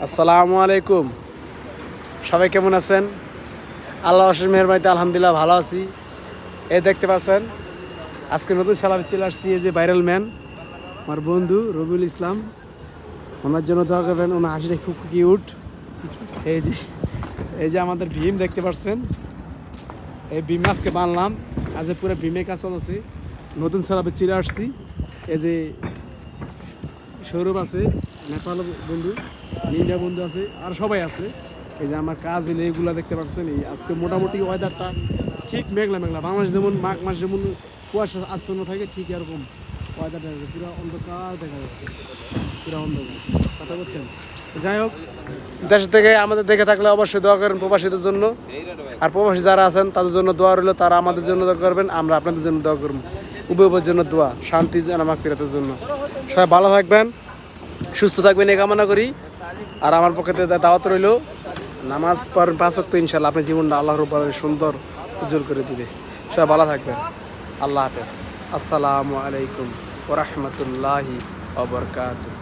আসসালামু আলাইকুম। সবাই কেমন আছেন? আল্লাহ অশেষ মেহরবানিতে আলহামদুলিল্লাহ ভালো আছি। এই দেখতে পাচ্ছেন আজকে নতুন সালামে চলে আসছি। এই যে ভাইরাল ম্যান আমার বন্ধু রবিউল ইসলাম, ওনার জন্য দোয়া করবেন। ওনার হাসিটা খুব কিউট। এই যে আমাদের ভীম দেখতে পাচ্ছেন, এই ভীম আজকে বানলাম। আজ পুরো ভীমে কাজ চলছে। নতুন সালামে চলে আসছি। এই যে সৌরভ আছে, নেপাল বন্ধু, ইন্ডিয়া বন্ধু আছে, আর সবাই আছে। এই যে আমার কাজ হলে এইগুলো দেখতে পাচ্ছেন। এই আজকে মোটামুটি ওয়েদারটা ঠিক মেঘলা মেঘলা। বাংলাদেশ যেমন মাঘ মাস যেমন কুয়াশা আচ্ছন্ন থাকে, ঠিক এরকম ওয়েদারটা পুরো অন্ধকার দেখা যাচ্ছে, পুরো অন্ধকার। কথা বলছেন? যাই হোক, দেশ থেকে আমাদের দেখে থাকলে অবশ্যই দোয়া করেন প্রবাসীদের জন্য। আর প্রবাসী যারা আছেন তাদের জন্য দোয়া রইল, তারা আমাদের জন্য দোয়া করবেন, আমরা আপনাদের জন্য দোয়া করব। উভয়ের জন্য দোয়া, শান্তি মাগফিরাতের জন্য। সবাই ভালো থাকবেন, সুস্থ থাকবেন এই কামনা করি। আর আমার পক্ষে থেকে দাওয়াত রইল, নামাজ পড়েন 5 ওয়াক্ত, ইনশাআল্লাহ আপনার জীবনটা আল্লাহর উপরে সুন্দর উজ্জ্বল করে দিবে। সবাই ভালো থাকবেন। আল্লাহ হাফেজ। আসসালামু আলাইকুম ওয়া রাহমাতুল্লাহি ওয়া বারাকাতুহু।